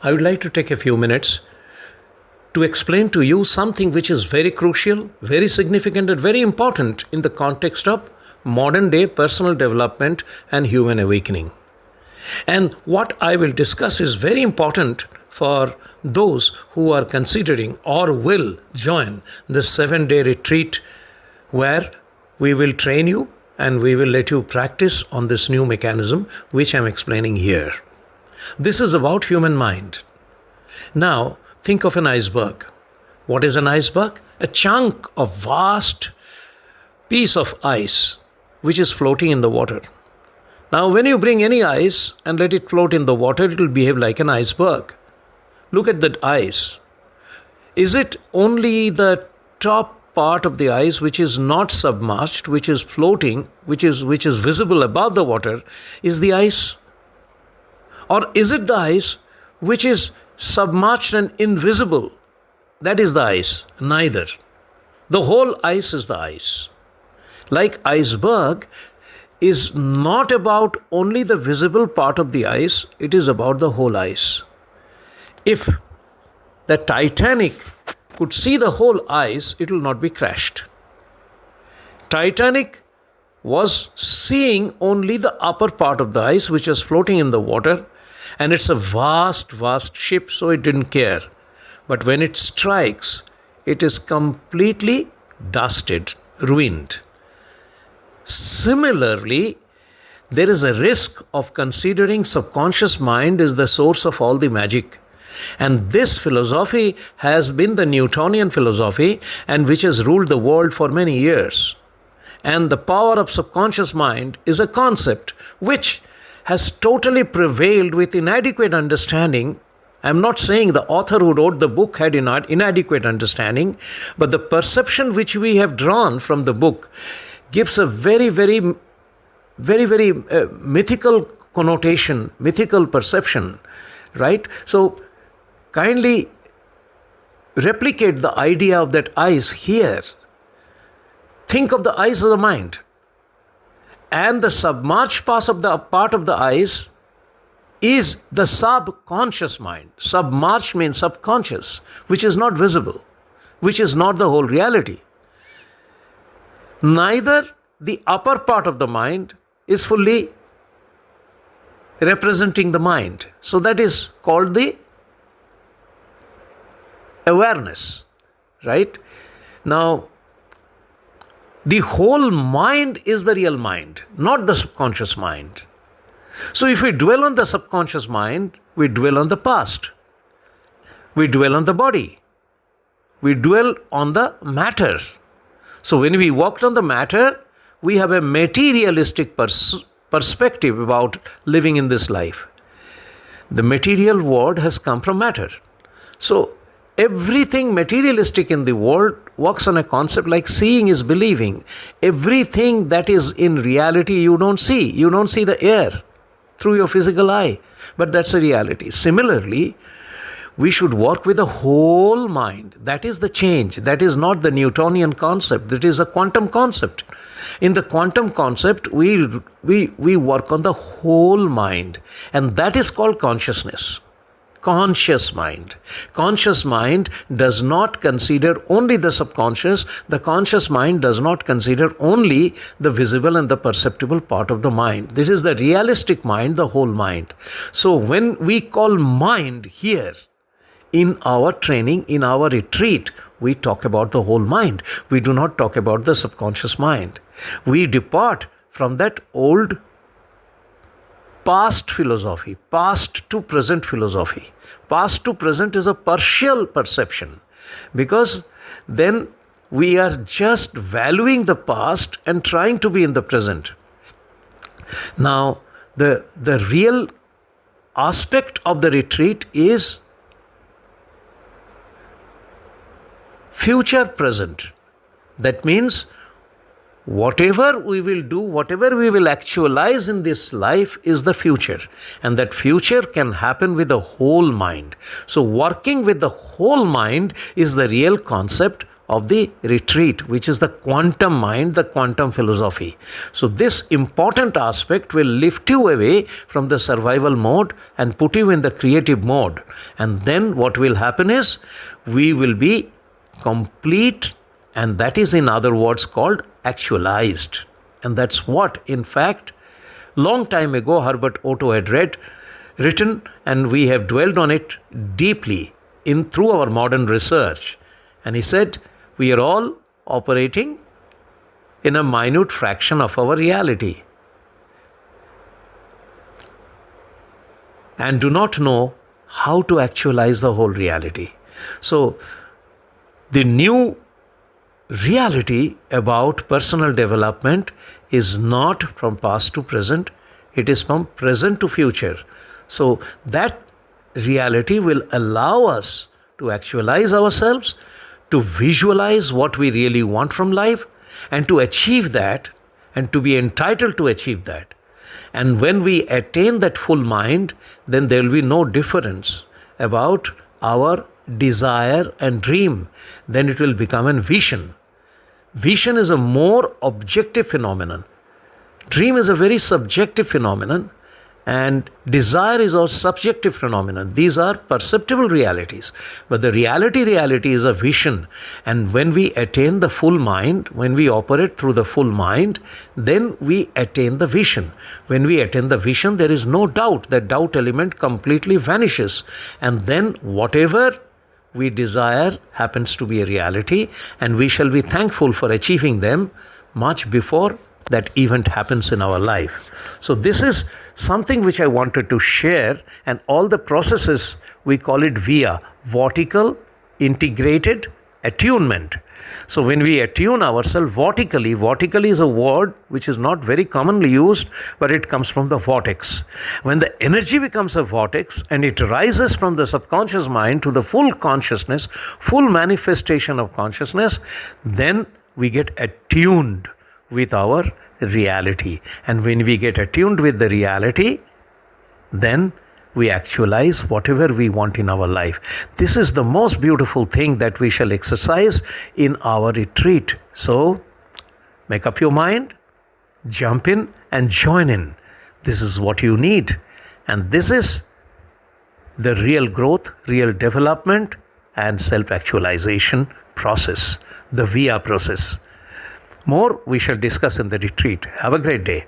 I would like to take a few minutes to explain to you something which is very crucial, very significant, and very important in the context of modern day personal development and human awakening. And what I will discuss is very important for those who are considering or will join this 7-day retreat where we will train you and we will let you practice on this new mechanism which I am explaining here. This is about human mind. Now, think of an iceberg. What is an iceberg? A chunk of vast piece of ice which is floating in the water. Now, when you bring any ice and let it float in the water, it will behave like an iceberg. Look at that ice. Is it only the top part of the ice which is not submerged, which is floating, which is visible above the water, is the ice? Or is it the ice which is submerged and invisible? That is the ice. Neither. The whole ice is the ice. Like iceberg is not about only the visible part of the ice, it is about the whole ice. If the Titanic could see the whole ice, it will not be crashed. Titanic was seeing only the upper part of the ice which was floating in the water, and it's a vast, vast ship, so it didn't care. But when it strikes, it is completely dusted, ruined. Similarly, there is a risk of considering subconscious mind is the source of all the magic. And this philosophy has been the Newtonian philosophy and which has ruled the world for many years. And the power of subconscious mind is a concept which has totally prevailed with inadequate understanding. I'm not saying the author who wrote the book had inadequate understanding, but the perception which we have drawn from the book gives a very mythical connotation, mythical perception, right? So kindly replicate the idea of that ice here. Think of the ice of the mind. And the submerged part of the ice is the subconscious mind. Submerged means subconscious, which is not visible, which is not the whole reality. Neither the upper part of the mind is fully representing the mind. So that is called the awareness, right? Now, the whole mind is the real mind, not the subconscious mind. So if we dwell on the subconscious mind, we dwell on the past. We dwell on the body. We dwell on the matter. So when we walked on the matter, we have a materialistic perspective about living in this life. The material world has come from matter. So everything materialistic in the world works on a concept like seeing is believing. Everything that is in reality you don't see. You don't see the air through your physical eye, but that's a reality. Similarly, we should work with the whole mind. That is the change. That is not the Newtonian concept. That is a quantum concept. In the quantum concept, we work on the whole mind, and that is called consciousness. Conscious mind. Conscious mind does not consider only the subconscious. The conscious mind does not consider only the visible and the perceptible part of the mind. This is the realistic mind, the whole mind. So when we call mind here, in our training, in our retreat, we talk about the whole mind. We do not talk about the subconscious mind. We depart from that old past philosophy, past to present philosophy. Past to present is a partial perception, because then we are just valuing the past and trying to be in the present. Now, the real aspect of the retreat is future present. That means whatever we will do, whatever we will actualize in this life is the future. And that future can happen with the whole mind. So working with the whole mind is the real concept of the retreat, which is the quantum mind, the quantum philosophy. So this important aspect will lift you away from the survival mode and put you in the creative mode. And then what will happen is we will be complete, and that is in other words called actualized. And that's what, in fact, long time ago Herbert Otto had written, and we have dwelled on it deeply through our modern research. And he said, we are all operating in a minute fraction of our reality and do not know how to actualize the whole reality. So the new reality about personal development is not from past to present, it is from present to future. So that reality will allow us to actualize ourselves, to visualize what we really want from life, and to achieve that, and to be entitled to achieve that. And when we attain that full mind, then there will be no difference about our desire and dream. Then it will become a vision. Vision is a more objective phenomenon. Dream is a very subjective phenomenon, and desire is a subjective phenomenon. These are perceptible realities. But the reality is a vision. And when we attain the full mind, when we operate through the full mind, then we attain the vision. When we attain the vision, there is no doubt. That doubt element completely vanishes. And then whatever we desire happens to be a reality, and we shall be thankful for achieving them much before that event happens in our life. So this is something which I wanted to share, and all the processes, we call it via vertical integrated attunement. So when we attune ourselves vertically is a word which is not very commonly used, but it comes from the vortex. When the energy becomes a vortex and it rises from the subconscious mind to the full consciousness, full manifestation of consciousness, then we get attuned with our reality. And when we get attuned with the reality, then we actualize whatever we want in our life. This is the most beautiful thing that we shall exercise in our retreat. So make up your mind, jump in and join in. This is what you need. And this is the real growth, real development and self-actualization process, the VIA process. More we shall discuss in the retreat. Have a great day.